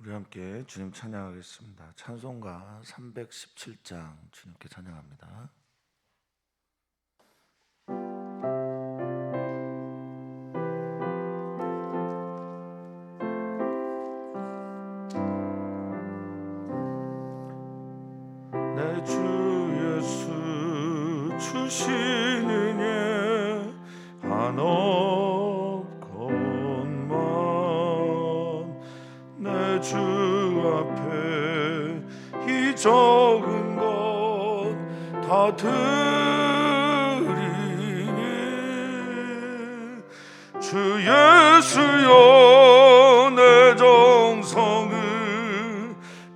우리 함께 주님 찬양하겠습니다. 찬송가 317장 주님께 찬양합니다. 내 주 예수 주신 은혜 한없건만 내 주 앞에 이 적은 것 다 드리니 주 예수여 내 정성을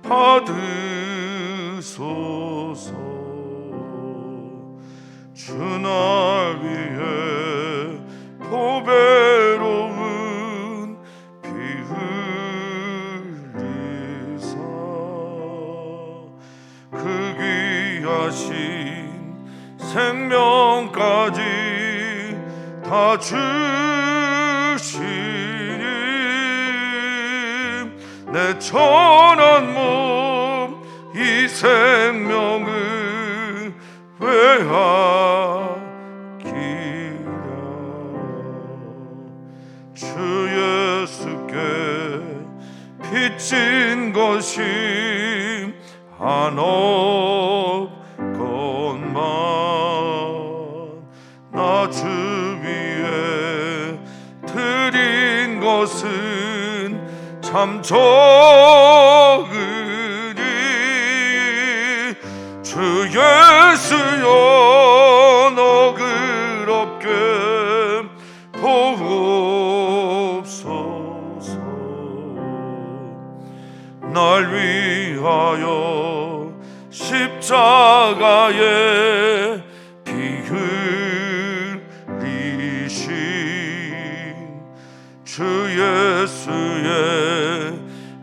받으소서. 주 날 위해 보배로운 피 흘리사 그 귀하신 생명까지 다 주시니 내 천한 몸 이 생명을 회하기라. 주 예수께 빚진 것이 한없건만 나 주 위에 드린 것은 참 적으니 주 예수여 너글 없게 보옵소서. 날 위하여 십자가에 피 흘리신 주 예수의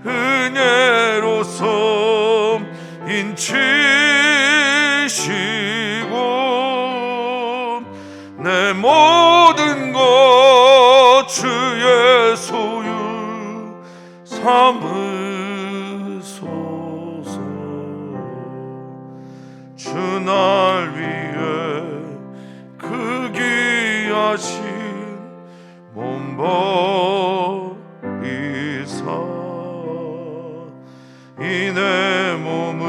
은혜로서 인치시고 내 모든 것 주의 소유 삼으소서. 주 날 위해 그 귀하신 몸 버리사 이 내 몸을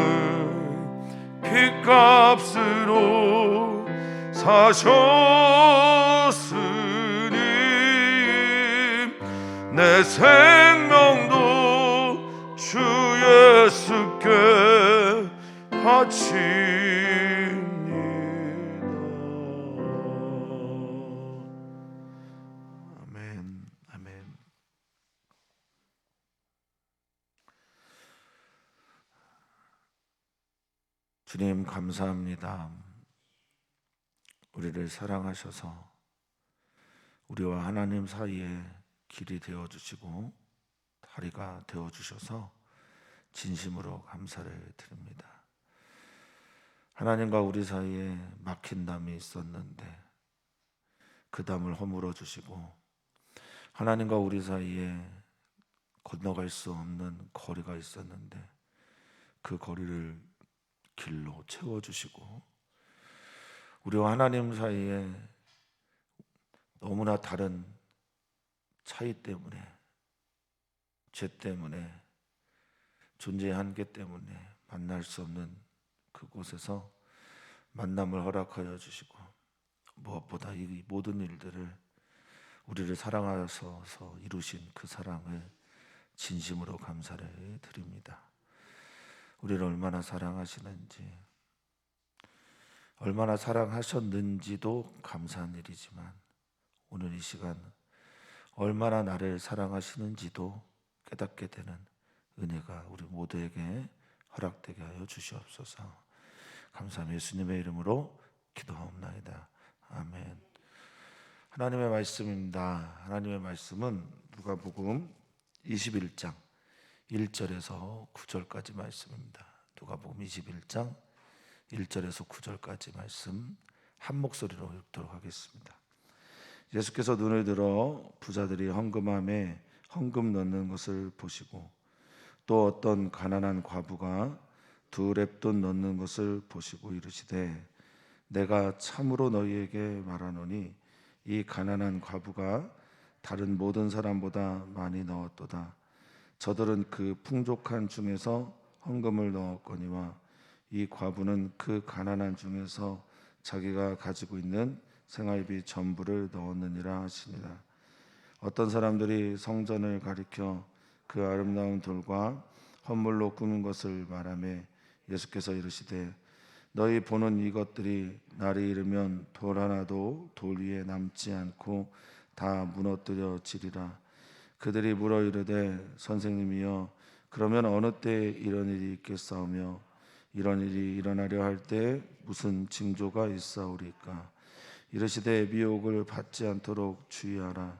핏값으로 사셨으니 내 생명도 주 예수께 바칩니다. 아멘, 아멘. 주님 감사합니다. 우리를 사랑하셔서 우리와 하나님 사이에 길이 되어주시고 다리가 되어주셔서 진심으로 감사를 드립니다. 하나님과 우리 사이에 막힌 담이 있었는데 그 담을 허물어 주시고 하나님과 우리 사이에 건너갈 수 없는 거리가 있었는데 그 거리를 길로 채워주시고 우리와 하나님 사이에 너무나 다른 차이 때문에 죄 때문에 존재의 한계 때문에 만날 수 없는 그곳에서 만남을 허락하여 주시고 무엇보다 이 모든 일들을 우리를 사랑하셔서 이루신 그 사랑을 진심으로 감사를 드립니다. 우리를 얼마나 사랑하시는지 얼마나 사랑하셨는지도 감사한 일이지만 오늘 이 시간 얼마나 나를 사랑하시는지도 깨닫게 되는 은혜가 우리 모두에게 허락되게 하여 주시옵소서. 감사합니다. 예수님의 이름으로 기도하옵나이다. 아멘. 하나님의 말씀입니다. 하나님의 말씀은 누가복음 21장 1절에서 9절까지 말씀입니다. 누가복음 21장 1절에서 9절까지 말씀 한 목소리로 읽도록 하겠습니다. 예수께서 눈을 들어 부자들이 헌금함에 헌금 넣는 것을 보시고 또 어떤 가난한 과부가 2렙돈 넣는 것을 보시고 이르시되 내가 참으로 너희에게 말하노니 이 가난한 과부가 다른 모든 사람보다 많이 넣었도다. 저들은 그 풍족한 중에서 헌금을 넣었거니와 이 과부는 그 가난한 중에서 자기가 가지고 있는 생활비 전부를 넣었느니라 하시니라. 어떤 사람들이 성전을 가리켜 그 아름다운 돌과 헌물로 꾸민 것을 말하며 예수께서 이르시되 너희 보는 이것들이 날이 이르면 돌 하나도 돌 위에 남지 않고 다 무너뜨려지리라. 그들이 물어 이르되 선생님이여 그러면 어느 때에 이런 일이 있겠사오며 이런 일이 일어나려 할 때 무슨 징조가 있사오리까? 이르시되 미혹을 받지 않도록 주의하라.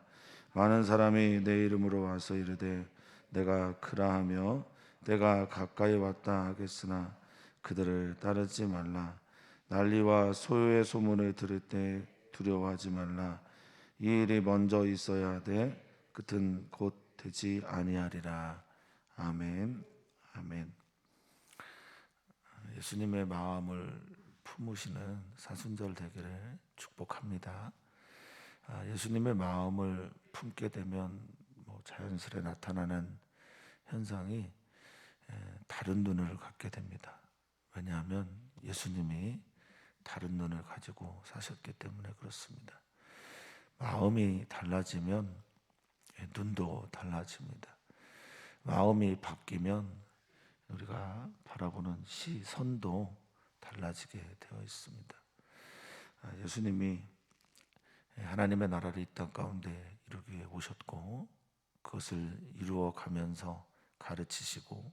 많은 사람이 내 이름으로 와서 이르되 내가 그라하며 내가 가까이 왔다 하겠으나 그들을 따르지 말라. 난리와 소요의 소문을 들을 때 두려워하지 말라. 이 일이 먼저 있어야 돼 끝은 곧 되지 아니하리라. 아멘. 아멘. 예수님의 마음을 품으시는 사순절 되기를 축복합니다. 예수님의 마음을 품게 되면 자연스레 나타나는 현상이 다른 눈을 갖게 됩니다. 왜냐하면 예수님이 다른 눈을 가지고 사셨기 때문에 그렇습니다. 마음이 달라지면 눈도 달라집니다. 마음이 바뀌면 우리가 바라보는 시선도 달라지게 되어 있습니다. 예수님이 하나님의 나라를 이 땅 가운데 이루기 위해 오셨고 그것을 이루어 가면서 가르치시고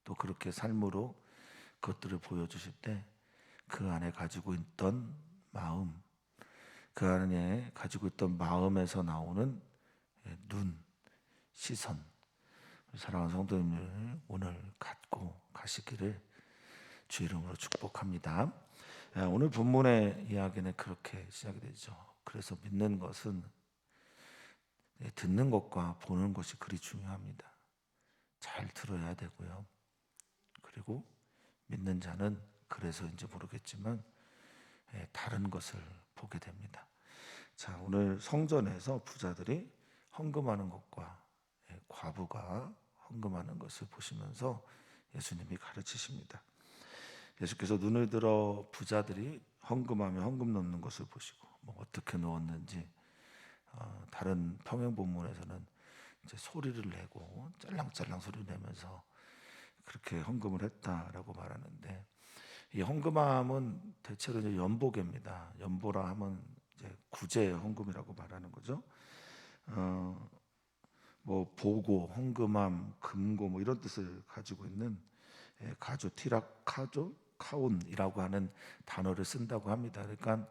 또 그렇게 삶으로 그것들을 보여주실 때 그 안에 가지고 있던 마음, 그 안에 가지고 있던 마음에서 나오는 눈, 시선, 사랑하는 성도님들 오늘 갖고 가시기를 주 이름으로 축복합니다. 오늘 본문의 이야기는 그렇게 시작이 되죠. 그래서 믿는 것은 듣는 것과 보는 것이 그리 중요합니다. 잘 들어야 되고요. 그리고 믿는 자는 그래서인지 모르겠지만 다른 것을 보게 됩니다. 자, 오늘 성전에서 부자들이 헌금하는 것과 과부가 헌금하는 것을 보시면서 예수님이 가르치십니다. 예수께서 눈을 들어 부자들이 헌금하며 헌금 넣는 것을 보시고 어떻게 넣었는지 다른 평행 본문에서는 이제 소리를 내고 짤랑짤랑 소리를 내면서 그렇게 헌금을 했다라고 말하는데 이 헌금함은 대체로 이제 연보계입니다. 연보라 하면 이제 구제 헌금이라고 말하는 거죠. 보고, 헌금함, 금고 이런 뜻을 가지고 있는 가조, 티라카조, 카온이라고 하는 단어를 쓴다고 합니다. 그러니까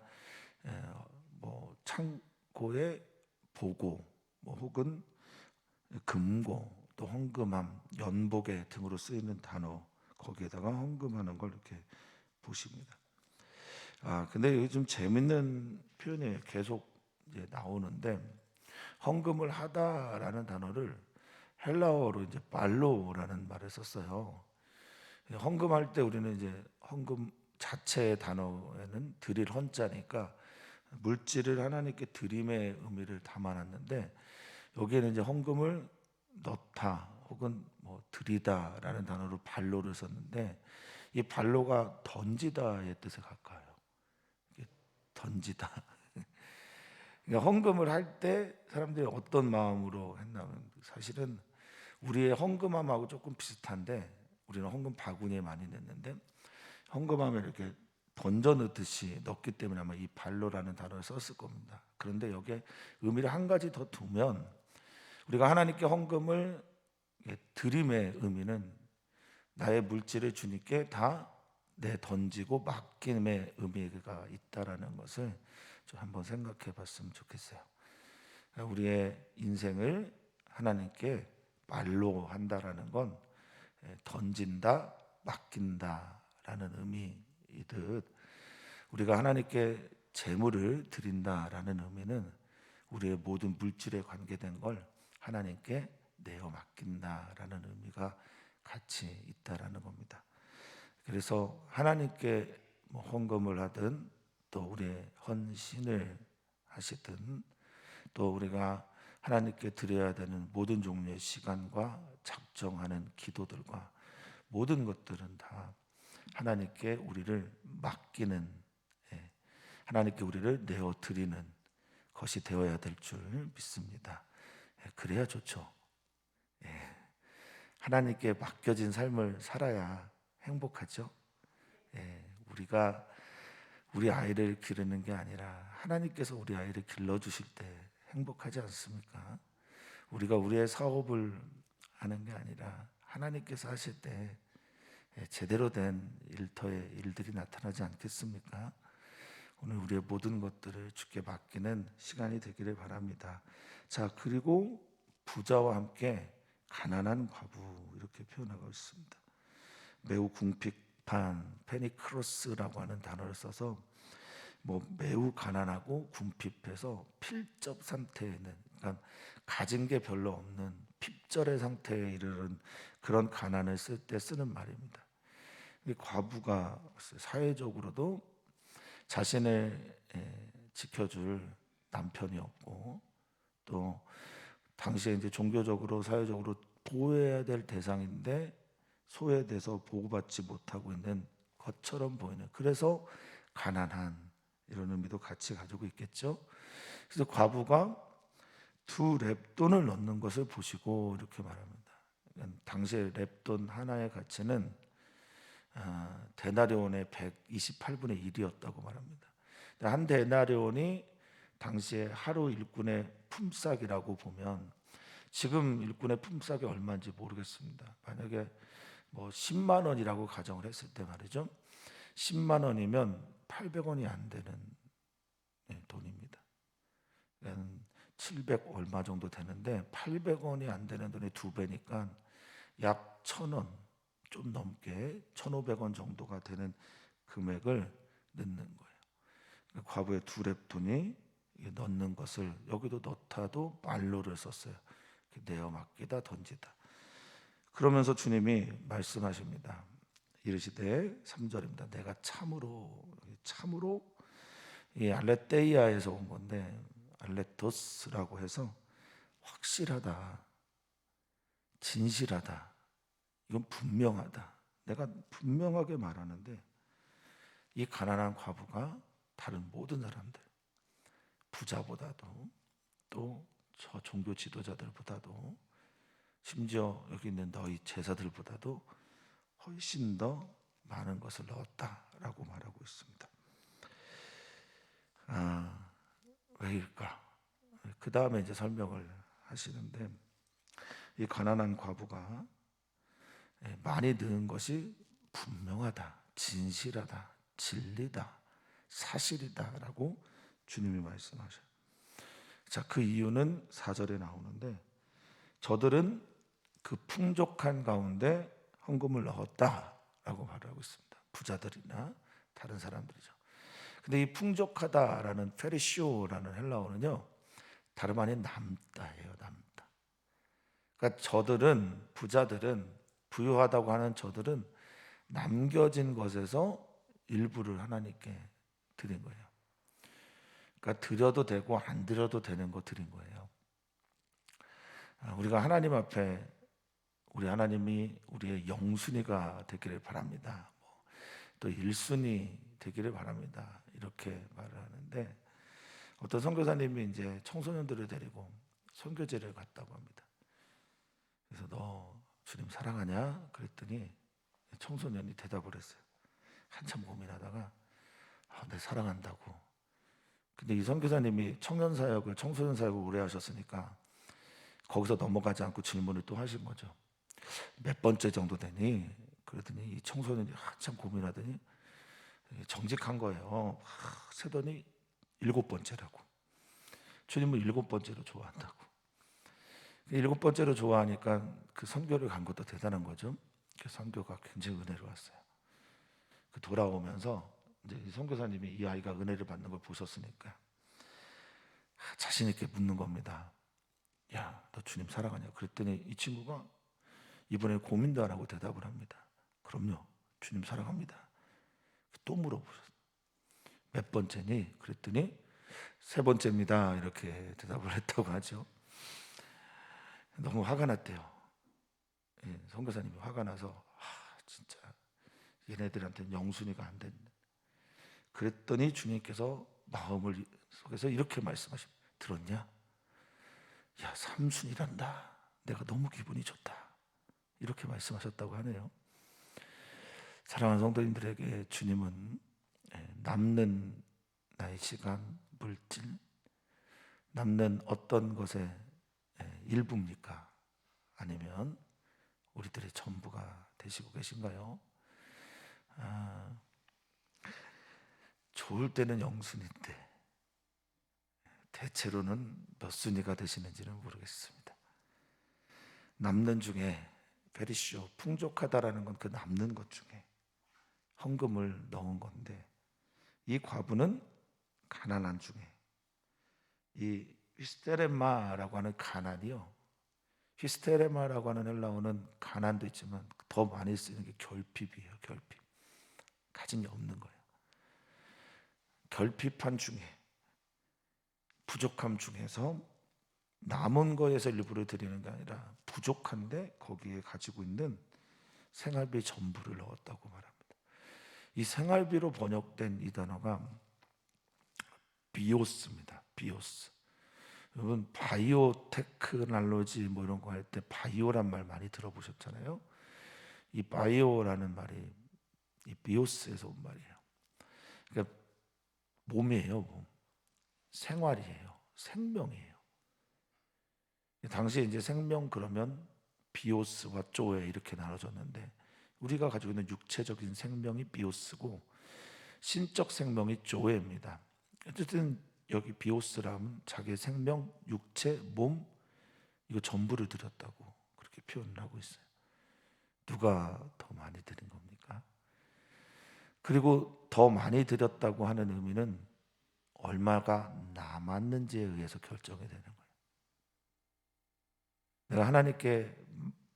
창고에 보고, 혹은 금고, 또 헌금함, 연보계 등으로 쓰이는 단어 거기에다가 헌금하는 걸 이렇게 보십니다. 근데 여기 좀 재밌는 표현이 계속 이제 나오는데 헌금을 하다라는 단어를 헬라어로 이제 발로라는 말을 썼어요. 헌금할 때 우리는 이제 헌금 자체의 단어에는 드릴 헌자니까 물질을 하나님께 드림의 의미를 담아놨는데 여기에는 이제 헌금을 넣다 혹은 드리다라는 단어로 발로를 썼는데 이 발로가 던지다의 뜻에 가까워요. 던지다. 그러니까 헌금을 할 때 사람들이 어떤 마음으로 했냐면 사실은 우리의 헌금함하고 조금 비슷한데 우리는 헌금 바구니에 많이 넣는데 헌금함을 이렇게 던져 넣듯이 넣기 때문에 아마 이 발로라는 단어를 썼을 겁니다. 그런데 여기에 의미를 한 가지 더 두면 우리가 하나님께 헌금을 드림의 의미는 나의 물질을 주님께 다 던지고 맡김의 의미가 있다라는 것을 좀 한번 생각해 봤으면 좋겠어요. 우리의 인생을 하나님께 말로 한다라는 건 던진다, 맡긴다라는 의미이듯 우리가 하나님께 재물을 드린다라는 의미는 우리의 모든 물질에 관계된 걸 하나님께 내어 맡긴다라는 의미가 같이 있다라는 겁니다. 그래서 하나님께 뭐 헌금을 하든 또 우리의 헌신을 하시든 또 우리가 하나님께 드려야 되는 모든 종류의 시간과 작정하는 기도들과 모든 것들은 다 하나님께 우리를 맡기는, 예, 하나님께 우리를 내어 드리는 것이 되어야 될 줄 믿습니다. 예, 그래야 좋죠. 예, 하나님께 맡겨진 삶을 살아야 행복하죠. 예, 우리가 우리 아이를 기르는 게 아니라 하나님께서 우리 아이를 길러주실 때 행복하지 않습니까? 우리가 우리의 사업을 하는 게 아니라 하나님께서 하실 때 제대로 된 일터의 일들이 나타나지 않겠습니까? 오늘 우리의 모든 것들을 주께 맡기는 시간이 되기를 바랍니다. 자, 그리고 부자와 함께 가난한 과부 이렇게 표현하고 있습니다. 매우 궁핍한 페니크로스라고 하는 단어를 써서 뭐 매우 가난하고 궁핍해서 필접 상태에 있는, 그러니까 가진 게 별로 없는 핍절의 상태에 이르는 그런 가난을 쓸 때 쓰는 말입니다. 이 과부가 사회적으로도 자신을 지켜줄 남편이 없고 또 당시에 이제 종교적으로 사회적으로 보호해야 될 대상인데 소외돼서 보호받지 못하고 있는 것처럼 보이는, 그래서 가난한 이런 의미도 같이 가지고 있겠죠. 그래서 과부가 두 렙돈을 넣는 것을 보시고 이렇게 말합니다. 당시에 렙돈 하나의 가치는 데나리온의 128분의 1이었다고 말합니다. 한 데나리온이 당시에 하루 일꾼의 품삯이라고 보면, 지금 일꾼의 품삯이 얼마인지 모르겠습니다. 만약에 뭐 10만 원이라고 가정을 했을 때 말이죠, 10만 원이면 800원이 안 되는 돈입니다. 700 얼마 정도 되는데 800원이 안 되는 돈이 두 배니까 약 1,000원 좀 넘게 1,500원 정도가 되는 금액을 넣는 거예요. 과부의 두 렙돈이 넣는 것을, 여기도 넣다도 말로를 썼어요. 내어 맡기다 던지다. 그러면서 주님이 말씀하십니다. 이르시되 3절입니다. 내가 참으로 이 알레테이아에서 온 건데 알레토스라고 해서 확실하다, 진실하다, 이건 분명하다. 내가 분명하게 말하는데 이 가난한 과부가 다른 모든 사람들, 부자보다도 또 저 종교 지도자들보다도 심지어 여기 있는 너희 제사들보다도 훨씬 더 많은 것을 넣었다라고 말하고 있습니다. 왜일까? 그 다음에 이제 설명을 하시는데, 이 가난한 과부가 많이 넣은 것이 분명하다, 진실하다, 진리다, 사실이다라고 주님이 말씀하셔요. 자, 그 이유는 4절에 나오는데, 저들은 그 풍족한 가운데 헌금을 넣었다라고 말하고 있습니다. 부자들이나 다른 사람들이죠. 근데 이 풍족하다라는 페리시오라는 헬라어는요, 다름 아닌 남다예요, 남다. 그러니까 저들은, 부자들은, 부유하다고 하는 저들은 남겨진 것에서 일부를 하나님께 드린 거예요. 그러니까 드려도 되고 안 드려도 되는 거 드린 거예요. 우리가 하나님 앞에 우리 하나님이 우리의 영순위가 되기를 바랍니다. 또 1순위 되기를 바랍니다. 이렇게 말을 하는데, 어떤 선교사님이 이제 청소년들을 데리고 선교제를 갔다고 합니다. 그래서 너 주님 사랑하냐? 그랬더니 청소년이 대답을 했어요. 한참 고민하다가 네, 사랑한다고. 근데 이 선교사님이 청년 사역을, 청소년 사역을 오래 하셨으니까 거기서 넘어가지 않고 질문을 또 하신 거죠. 몇 번째 정도 되니? 그랬더니 이 청소년이 한참 고민하더니 정직한 거예요. 세더니 7번째라고. 주님은 7번째로 좋아한다고. 7번째로 좋아하니까 그 선교를 간 것도 대단한 거죠. 그 선교가 굉장히 은혜로웠어요. 그 돌아오면서 이제 이 선교사님이 이 아이가 은혜를 받는 걸 보셨으니까 자신 있게 묻는 겁니다. 야, 너 주님 사랑하냐? 그랬더니 이 친구가 이번에 고민도 안 하고 대답을 합니다. 그럼요, 주님 사랑합니다. 또 물어보셨어요. 몇 번째니? 그랬더니 세 번째입니다. 이렇게 대답을 했다고 하죠. 너무 화가 났대요. 선교사님이 화가 나서 진짜 얘네들한테는 영순이가 안 된다. 그랬더니 주님께서 마음을 속에서 이렇게 말씀하십니다. 들었냐? 야, 삼순이란다. 내가 너무 기분이 좋다. 이렇게 말씀하셨다고 하네요. 사랑하는 성도님들에게 주님은 남는 나의 시간, 물질, 남는 어떤 것의 일부입니까? 아니면 우리들의 전부가 되시고 계신가요? 좋을 때는 영순인데 대체로는 몇 순위가 되시는지는 모르겠습니다. 남는 중에 베리쇼, 풍족하다라는 건 그 남는 것 중에 헌금을 넣은 건데, 이 과부는 가난한 중에 이 히스테레마라고 하는 가난이요, 히스테레마라고 하는 헬라어는 가난도 있지만 더 많이 쓰는 게 결핍이에요. 결핍, 가진 게 없는 거예요. 결핍한 중에, 부족함 중에서 남은 거에서 일부를 드리는 게 아니라 부족한데 거기에 가지고 있는 생활비 전부를 넣었다고 말합니다. 이 생활비로 번역된 이 단어가 비오스입니다. 비오스. 여러분 바이오 테크놀로지 뭐 이런 거 할 때 바이오란 말 많이 들어보셨잖아요. 이 바이오라는 말이 이 비오스에서 온 말이에요. 그러니까 몸이에요. 몸. 생활이에요. 생명이에요. 당시에 이제 생명 그러면 비오스와 쪼에 이렇게 나눠졌는데, 우리가 가지고 있는 육체적인 생명이 비오스고 신적 생명이 쪼에입니다. 어쨌든 여기 비오스라면 자기의 생명, 육체, 몸 이거 전부를 드렸다고 그렇게 표현을 하고 있어요. 누가 더 많이 드린 겁니까? 그리고 더 많이 드렸다고 하는 의미는 얼마가 남았는지에 의해서 결정이 되는 거예요. 내가 하나님께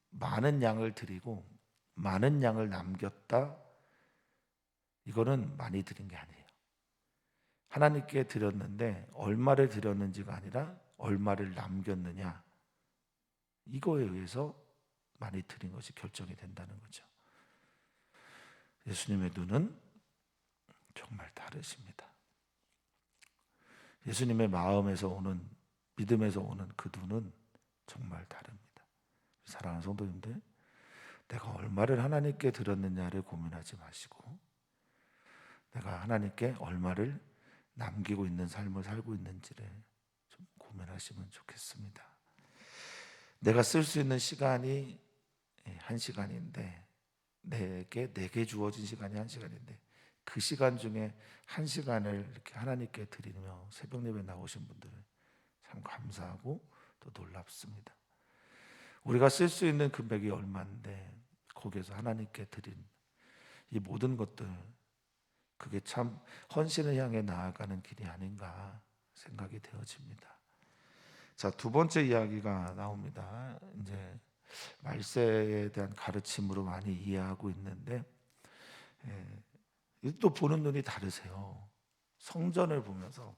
많은 양을 드리고 많은 양을 남겼다, 이거는 많이 드린 게 아니에요. 하나님께 드렸는데 얼마를 드렸는지가 아니라 얼마를 남겼느냐, 이거에 의해서 많이 드린 것이 결정이 된다는 거죠. 예수님의 눈은 정말 다르십니다. 예수님의 마음에서 오는, 믿음에서 오는 그 눈은 정말 다릅니다. 사랑하는 성도님들, 내가 얼마를 하나님께 드렸느냐를 고민하지 마시고 내가 하나님께 얼마를 남기고 있는 삶을 살고 있는지를 좀 고민하시면 좋겠습니다. 내가 쓸 수 있는 시간이 1시간인데 내게 주어진 시간이 1시간인데 그 시간 중에 1시간을 이렇게 하나님께 드리며 새벽 예배 나오신 분들은 참 감사하고 또 놀랍습니다. 우리가 쓸 수 있는 금액이 얼마인데 거기에서 하나님께 드린 이 모든 것들, 그게 참 헌신을 향해 나아가는 길이 아닌가 생각이 되어집니다. 자, 두 번째 이야기가 나옵니다. 이제 말세에 대한 가르침으로 많이 이해하고 있는데, 또 보는 눈이 다르세요. 성전을 보면서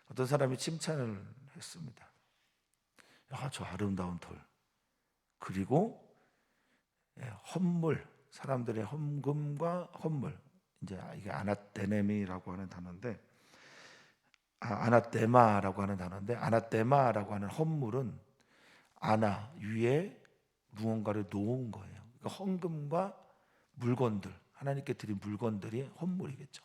어떤 사람이 칭찬을 했습니다. 야, 저 아름다운 돌. 그리고 헌물, 사람들의 헌금과 헌물. 이제 이게 아나테네미라고 하는 단어인데, 아나테마라고 하는 단어인데, 아나테마라고 하는 헌물은 아나 위에 무언가를 놓은 거예요. 그러니까 헌금과 물건들, 하나님께 드린 물건들이 헌물이겠죠.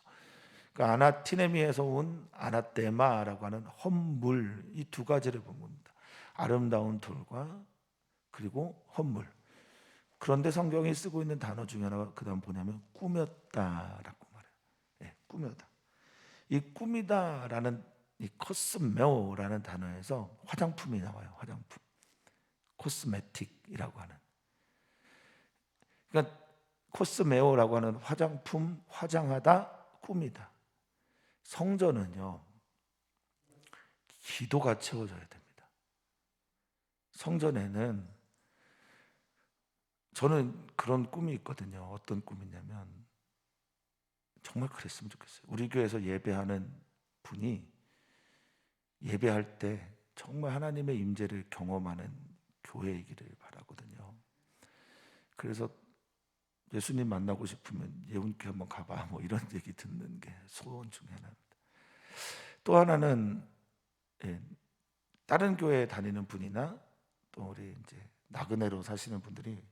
그러니까 아나티네미에서 온 아나테마라고 하는 헌물, 이 두 가지를 본 겁니다. 아름다운 돌과 그리고 헌물. 그런데 성경이 쓰고 있는 단어 중에 하나가 그다음 뭐냐면 꾸몄다라고 말해요. 꾸며다. 이 꾸미다라는 이 코스메오라는 단어에서 화장품이 나와요. 화장품. 코스메틱이라고 하는. 그러니까 코스메오라고 하는 화장품, 화장하다, 꾸미다. 성전은요, 기도가 채워져야 됩니다. 성전에는 저는 그런 꿈이 있거든요. 어떤 꿈이냐면 정말 그랬으면 좋겠어요. 우리 교회에서 예배하는 분이 예배할 때 정말 하나님의 임재를 경험하는 교회이기를 바라거든요. 그래서 예수님 만나고 싶으면 예운교 한번 가봐, 뭐 이런 얘기 듣는 게 소원 중에 하나입니다. 또 하나는 다른 교회에 다니는 분이나 또 우리 이제 나그네로 사시는 분들이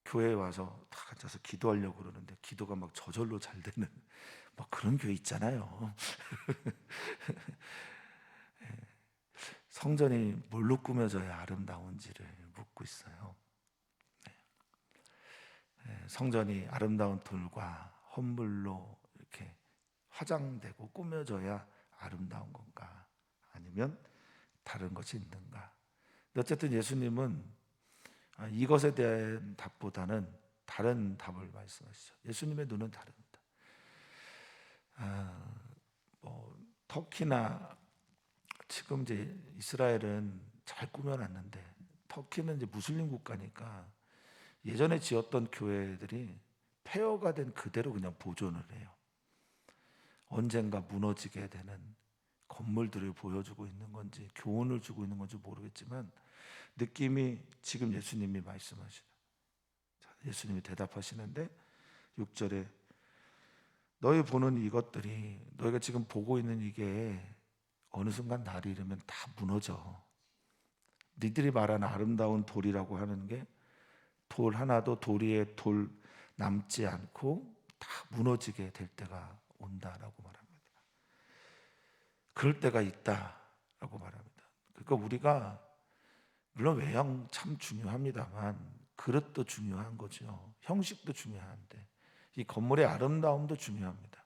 교회에 와서 다 앉아서 기도하려고 그러는데 기도가 막 저절로 잘 되는 뭐 그런 교회 있잖아요. 성전이 뭘로 꾸며져야 아름다운지를 묻고 있어요. 성전이 아름다운 돌과 헌물로 이렇게 화장되고 꾸며져야 아름다운 건가? 아니면 다른 것이 있는가? 어쨌든 예수님은 이것에 대한 답보다는 다른 답을 말씀하시죠. 예수님의 눈은 다릅니다. 터키나 지금 이제 이스라엘은 잘 꾸며놨는데 터키는 이제 무슬림 국가니까 예전에 지었던 교회들이 폐허가 된 그대로 그냥 보존을 해요. 언젠가 무너지게 되는 건물들을 보여주고 있는 건지 교훈을 주고 있는 건지 모르겠지만 느낌이 지금 예수님이 말씀하시는, 예수님이 대답하시는데 6절에 너희 보는 이것들이, 너희가 지금 보고 있는 이게 어느 순간 날이 이르면 다 무너져. 니들이 말하는 아름다운 돌이라고 하는 게 돌 하나도 돌 위에 돌 남지 않고 다 무너지게 될 때가 온다라고 말합니다. 그럴 때가 있다라고 말합니다. 그러니까 우리가 물론 외형 참 중요합니다만 그릇도 중요한 거죠. 형식도 중요한데 이 건물의 아름다움도 중요합니다.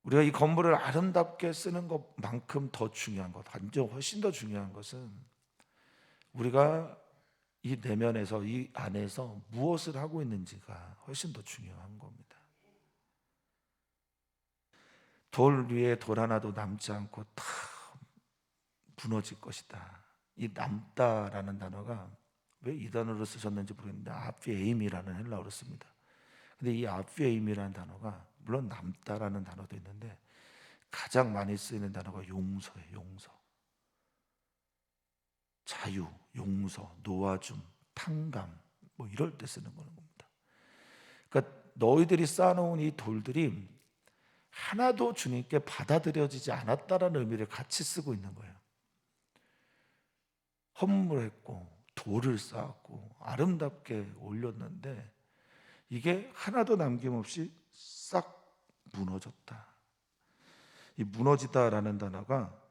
우리가 이 건물을 아름답게 쓰는 것만큼 더 중요한 것, 완전 훨씬 더 중요한 것은 우리가 이 내면에서, 이 안에서 무엇을 하고 있는지가 훨씬 더 중요한 겁니다. 돌 위에 돌 하나도 남지 않고 다 무너질 것이다. 이 남다라는 단어가 왜 이 단어로 쓰셨는지 모르겠는데 아피에임이라는 헬라어로 씁니다. 근데 이 아피에임이라는 단어가 물론 남다라는 단어도 있는데 가장 많이 쓰이는 단어가 용서예요. 용서. 자유, 용서, 놓아줌, 탕감 뭐 이럴 때 쓰는 겁니다. 그러니까 너희들이 쌓아놓은 이 돌들이 하나도 주님께 받아들여지지 않았다라는 의미를 같이 쓰고 있는 거예요. 헌물했고 돌을 쌓았고 아름답게 올렸는데 이게 하나도 남김없이 싹 무너졌다. 이 무너지다라는 단어가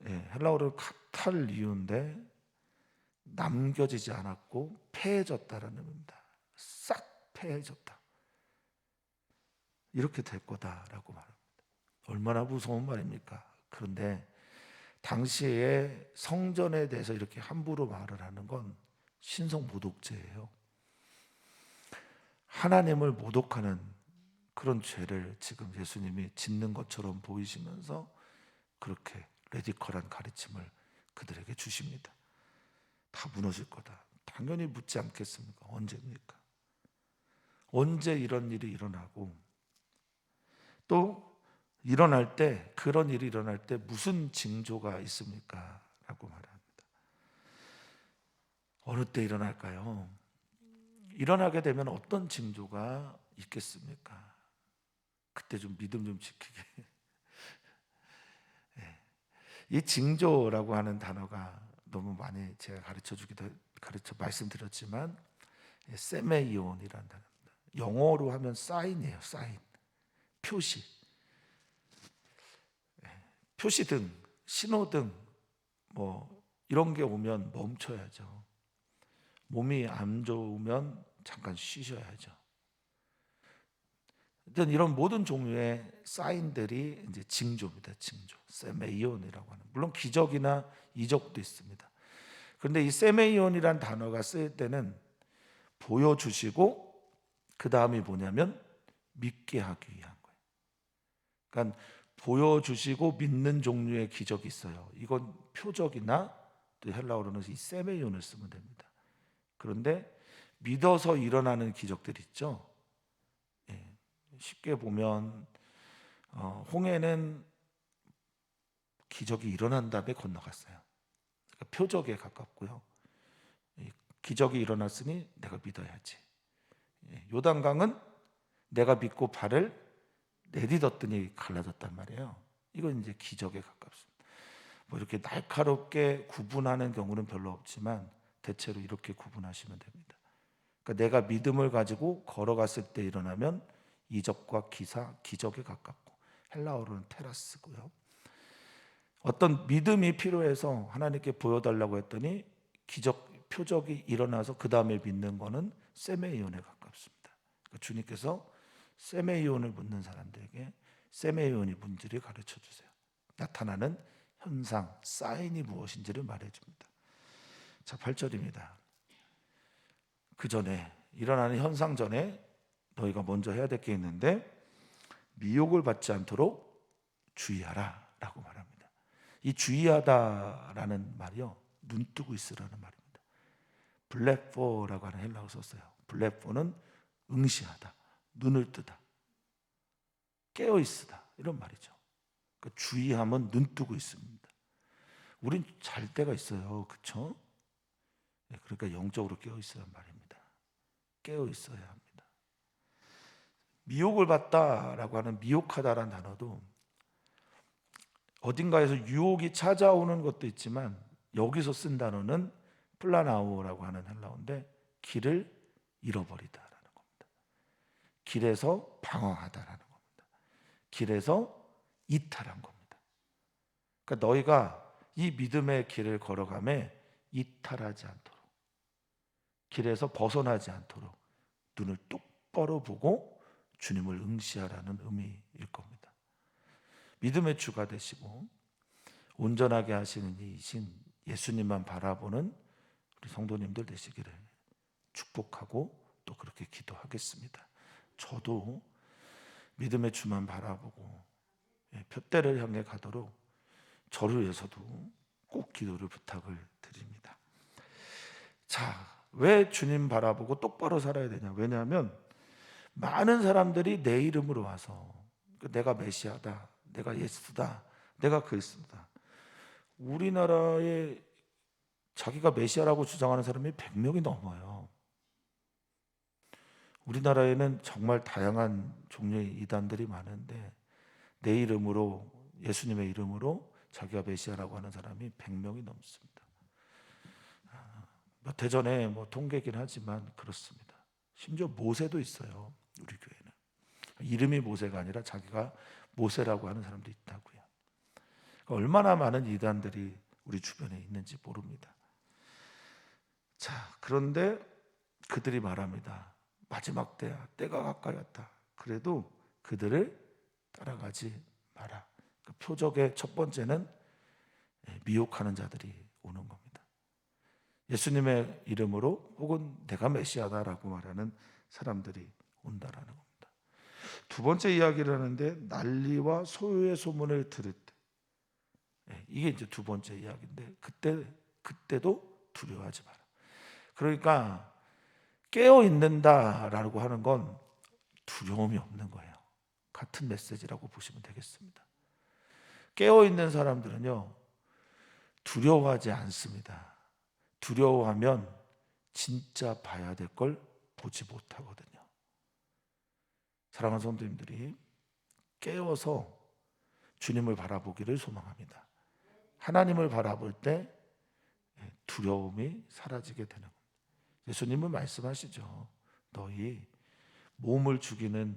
헬라어로 카탈리우인데 남겨지지 않았고 패해졌다라는 의미입니다. 싹 패해졌다. 이렇게 될 거다라고 말합니다. 얼마나 무서운 말입니까? 그런데 당시에 성전에 대해서 이렇게 함부로 말을 하는 건 신성 모독죄예요. 하나님을 모독하는 그런 죄를 지금 예수님이 짓는 것처럼 보이시면서 그렇게 레디컬한 가르침을 그들에게 주십니다. 다 무너질 거다. 당연히 묻지 않겠습니까? 언제입니까? 언제 이런 일이 일어나고 또 일어날 때, 그런 일이 일어날 때 무슨 징조가 있습니까? 라고 말합니다. 어느 때 일어날까요? 일어나게 되면 어떤 징조가 있겠습니까? 그때 좀 믿음 좀 지키게. 이 징조라고 하는 단어가 너무 많이 제가 가르쳐 말씀드렸지만 세메이온이라는 단어입니다. 영어로 하면 사인이에요. 사인, 표시. 표시등, 신호등 뭐 이런 게 오면 멈춰야죠. 몸이 안 좋으면 잠깐 쉬셔야죠. 일단 이런 모든 종류의 사인들이 이제 징조입니다. 징조. 세메이온이라고 하는. 물론 기적이나 이적도 있습니다. 그런데 이 세메이온이라는 단어가 쓰일 때는 보여주시고 그 다음이 뭐냐면 믿게 하기 위한 거예요. 그러니까 보여주시고 믿는 종류의 기적이 있어요. 이건 표적이나 또 헬라어로는 이 세메이온을 쓰면 됩니다. 그런데 믿어서 일어나는 기적들 있죠. 예, 쉽게 보면 홍해는 기적이 일어난 다음에 건너갔어요. 그러니까 표적에 가깝고요. 기적이 일어났으니 내가 믿어야지. 요단강은 내가 믿고 발을 내딛었더니 갈라졌단 말이에요. 이건 이제 기적에 가깝습니다. 뭐 이렇게 날카롭게 구분하는 경우는 별로 없지만 대체로 이렇게 구분하시면 됩니다. 그러니까 내가 믿음을 가지고 걸어갔을 때 일어나면 이적과 기사, 기적에 가깝고 헬라어로는 테라스고요. 어떤 믿음이 필요해서 하나님께 보여달라고 했더니 기적, 표적이 일어나서 그 다음에 믿는 거는 세메이온에 가깝습니다. 그러니까 주님께서 세메이온을 묻는 사람들에게 세메이온이 뭔지를 가르쳐 주세요. 나타나는 현상, 사인이 무엇인지를 말해줍니다. 자, 8절입니다. 그 전에 일어나는 현상 전에 너희가 먼저 해야 될 게 있는데 미혹을 받지 않도록 주의하라 라고 말합니다. 이 주의하다라는 말이요, 눈 뜨고 있으라는 말입니다. 블랙포라고 하는 헬라어 썼어요. 블랙포는 응시하다, 눈을 뜨다, 깨어 있으다 이런 말이죠. 그러니까 주의하면 눈 뜨고 있습니다. 우린 잘 때가 있어요, 그렇죠? 그러니까 영적으로 깨어 있어야 말입니다. 깨어 있어야 합니다. 미혹을 받다라고 하는 미혹하다라는 단어도 어딘가에서 유혹이 찾아오는 것도 있지만 여기서 쓴 단어는 플라나오라고 하는 헬라어인데 길을 잃어버리다라는 겁니다. 길에서 방황하다라는 겁니다. 길에서 이탈한 겁니다. 그러니까 너희가 이 믿음의 길을 걸어가며 이탈하지 않도록, 길에서 벗어나지 않도록 눈을 똑바로 보고 주님을 응시하라는 의미일 겁니다. 믿음의 주가 되시고 온전하게 하시는 이신 예수님만 바라보는 우리 성도님들 되시기를 축복하고 또 그렇게 기도하겠습니다. 저도 믿음의 주만 바라보고 푯대를 향해 가도록 저를 위해서도 꼭 기도를 부탁을 드립니다. 자, 왜 주님 바라보고 똑바로 살아야 되냐? 왜냐하면 많은 사람들이 내 이름으로 와서 내가 메시아다, 내가 예수다, 내가 그리스도다. 우리나라에 자기가 메시아라고 주장하는 사람이 100명이 넘어요. 우리나라에는 정말 다양한 종류의 이단들이 많은데 내 이름으로, 예수님의 이름으로 자기가 메시아라고 하는 사람이 100명이 넘습니다. 몇 해 전에 뭐 통계긴 하지만 그렇습니다. 심지어 모세도 있어요, 우리 교회는. 이름이 모세가 아니라 자기가 모세라고 하는 사람도 있다고요. 얼마나 많은 이단들이 우리 주변에 있는지 모릅니다. 자, 그런데 그들이 말합니다. 마지막 때야, 때가 가까이 왔다. 그래도 그들을 따라가지 마라. 그 표적의 첫 번째는 미혹하는 자들이 오는 겁니다. 예수님의 이름으로 혹은 내가 메시아다라고 말하는 사람들이 온다라는 겁니다. 두 번째 이야기를 하는데 난리와 소요의 소문을 들을 때, 이게 이제 두 번째 이야기인데 그때도 두려워하지 마라. 그러니까 깨어 있는다라고 하는 건 두려움이 없는 거예요. 같은 메시지라고 보시면 되겠습니다. 깨어 있는 사람들은요, 두려워하지 않습니다. 두려워하면 진짜 봐야 될 걸 보지 못하거든요. 사랑하는 성도님들이 깨어서 주님을 바라보기를 소망합니다. 하나님을 바라볼 때 두려움이 사라지게 되는 겁니다. 예수님은 말씀하시죠. 너희 몸을 죽이는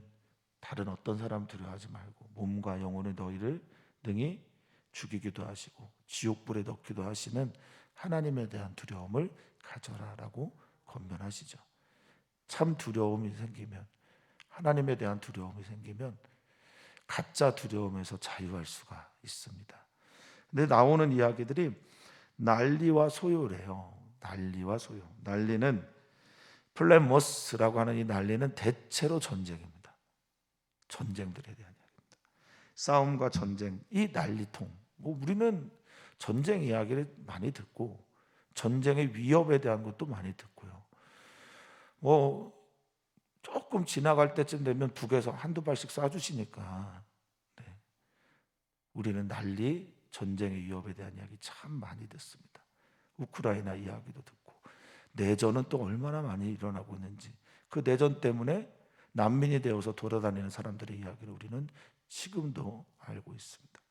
다른 어떤 사람 두려워하지 말고 몸과 영혼의 너희를 능히 죽이기도 하시고 지옥불에 넣기도 하시는 하나님에 대한 두려움을 가져라라고 권면하시죠. 참 두려움이 생기면, 하나님에 대한 두려움이 생기면 가짜 두려움에서 자유할 수가 있습니다. 근데 나오는 이야기들이 난리와 소요래요. 난리와 소요. 난리는 플레모스라고 하는 이 난리는 대체로 전쟁입니다. 전쟁들에 대한 이야기입니다. 싸움과 전쟁, 이 난리통. 뭐 우리는 전쟁 이야기를 많이 듣고 전쟁의 위협에 대한 것도 많이 듣고요. 뭐 조금 지나갈 때쯤 되면 북에서 한두 발씩 쏴주시니까 네. 우리는 난리 전쟁의 위협에 대한 이야기 참 많이 듣습니다. 우크라이나 이야기도 듣고 내전은 또 얼마나 많이 일어나고 있는지, 그 내전 때문에 난민이 되어서 돌아다니는 사람들의 이야기를 우리는 지금도 알고 있습니다.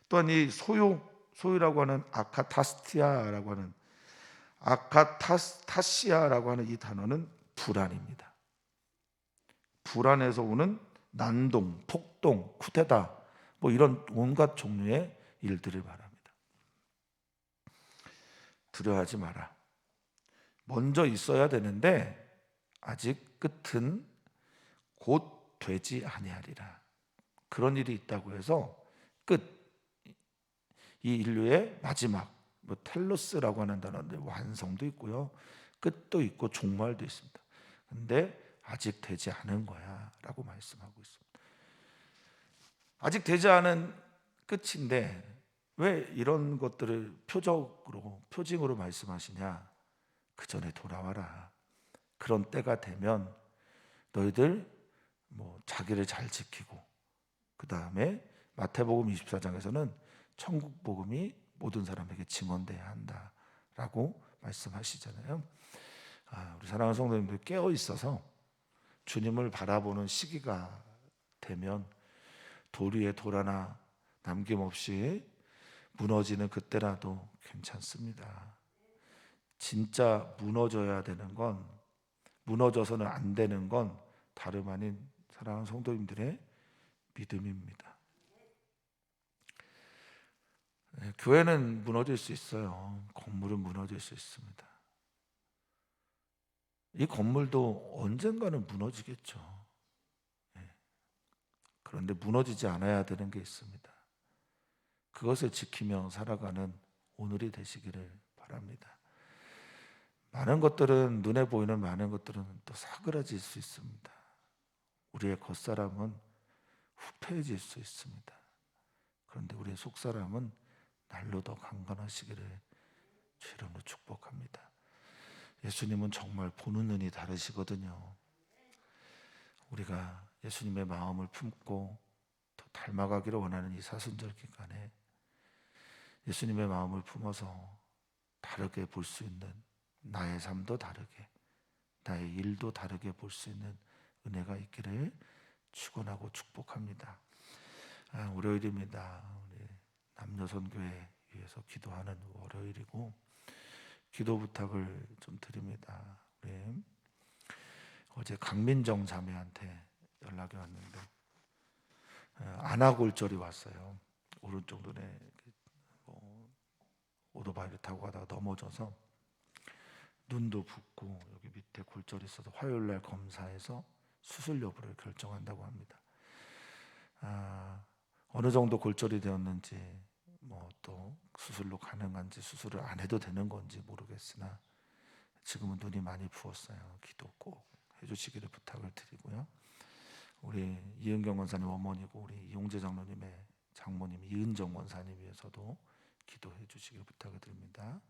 또한 이 소유라고 하는 아카타시아라고 하는 이 단어는 불안입니다. 불안에서 오는 난동, 폭동, 쿠데타 뭐 이런 온갖 종류의 일들을 말합니다. 두려워하지 마라. 먼저 있어야 되는데 아직 끝은 곧 되지 아니하리라. 그런 일이 있다고 해서 끝, 이 인류의 마지막, 뭐 텔로스라고 하는 단어인데 완성도 있고요, 끝도 있고 종말도 있습니다. 근데 아직 되지 않은 거야 라고 말씀하고 있습니다. 아직 되지 않은 끝인데 왜 이런 것들을 표징으로 말씀하시냐? 그 전에 돌아와라. 그런 때가 되면 너희들 뭐 자기를 잘 지키고, 그 다음에 마태복음 24장에서는 천국 복음이 모든 사람에게 증언돼야 한다라고 말씀하시잖아요. 우리 사랑하는 성도님들, 깨어 있어서 주님을 바라보는 시기가 되면 돌 위에 돌 하나 남김없이 무너지는 그때라도 괜찮습니다. 진짜 무너져야 되는 건, 무너져서는 안 되는 건 다름 아닌 사랑하는 성도님들의 믿음입니다. 교회는 무너질 수 있어요. 건물은 무너질 수 있습니다. 이 건물도 언젠가는 무너지겠죠. 그런데 무너지지 않아야 되는 게 있습니다. 그것을 지키며 살아가는 오늘이 되시기를 바랍니다. 많은 것들은, 눈에 보이는 많은 것들은 또 사그라질 수 있습니다. 우리의 겉사람은 후패해질 수 있습니다. 그런데 우리의 속사람은 날로 더 강건하시기를 주이름으로 축복합니다. 예수님은 정말 보는 눈이 다르시거든요. 우리가 예수님의 마음을 품고 더 닮아가기를 원하는 이 사순절 기간에 예수님의 마음을 품어서 다르게 볼 수 있는, 나의 삶도 다르게, 나의 일도 다르게 볼 수 있는 은혜가 있기를 축원하고 축복합니다. 월요일입니다. 우리 남녀선교회 위해서 기도하는 월요일이고, 기도 부탁을 좀 드립니다. 우리 어제 강민정 자매한테 연락이 왔는데 안아골절이 왔어요. 오른쪽 눈에 오토바이를 타고 가다가 넘어져서 눈도 붓고 여기 밑에 골절이 있어서 화요일날 검사해서 수술 여부를 결정한다고 합니다. 어느 정도 골절이 되었는지, 뭐 또 수술로 가능한지, 수술을 안 해도 되는 건지 모르겠으나 지금은 눈이 많이 부었어요. 기도 꼭 해주시기를 부탁을 드리고요. 우리 이은경 원사님 어머니고 우리 이용재 장로님의 장모님 이은정 원사님 위해서도 기도해 주시기를 부탁을 드립니다.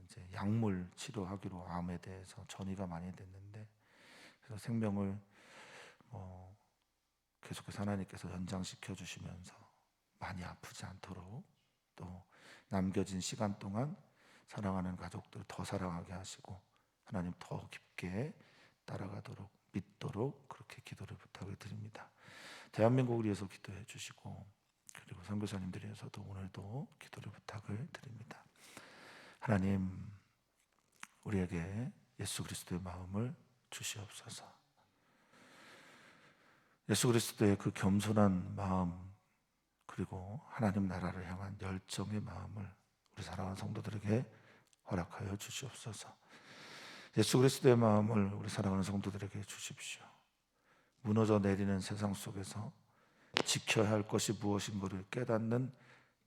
이제 약물 치료하기로, 암에 대해서 전이가 많이 됐는데, 그래서 생명을 계속해서 하나님께서 연장시켜 주시면서 많이 아프지 않도록, 또 남겨진 시간 동안 사랑하는 가족들 더 사랑하게 하시고 하나님 더 깊게 따라가도록, 믿도록 그렇게 기도를 부탁을 드립니다. 대한민국을 위해서 기도해 주시고, 그리고 선교사님들 위해서도 오늘도 기도를 부탁을 드립니다. 하나님, 우리에게 예수 그리스도의 마음을 주시옵소서. 예수 그리스도의 그 겸손한 마음, 그리고 하나님 나라를 향한 열정의 마음을 우리 사랑하는 성도들에게 허락하여 주시옵소서. 예수 그리스도의 마음을 우리 사랑하는 성도들에게 주십시오. 무너져 내리는 세상 속에서 지켜야 할 것이 무엇인가를 깨닫는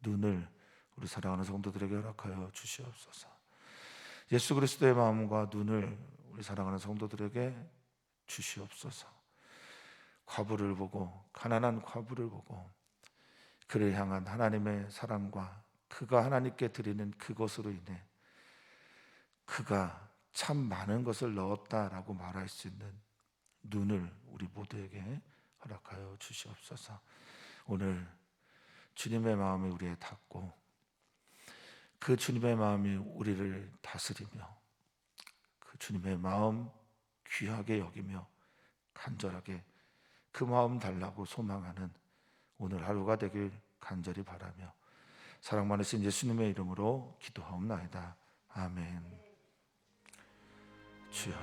눈을 우리 사랑하는 성도들에게 허락하여 주시옵소서. 예수 그리스도의 마음과 눈을 우리 사랑하는 성도들에게 주시옵소서. 과부를 보고, 가난한 과부를 보고 그를 향한 하나님의 사랑과 그 그가 하나님께 드리는 그것으로 인해 그가 참 많은 것을 넣었다라고 말할 수 있는 눈을 우리 모두에게 허락하여 주시옵소서. 오늘 주님의 마음이 우리에 닿고 그 주님의 마음이 우리를 다스리며 그 주님의 마음 귀하게 여기며 간절하게 그 마음 달라고 소망하는 오늘 하루가 되길 간절히 바라며 사랑 많으신 예수님의 이름으로 기도하옵나이다. 아멘. 주여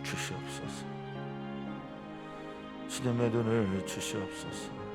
주시옵소서. 주님의 눈을 주시옵소서.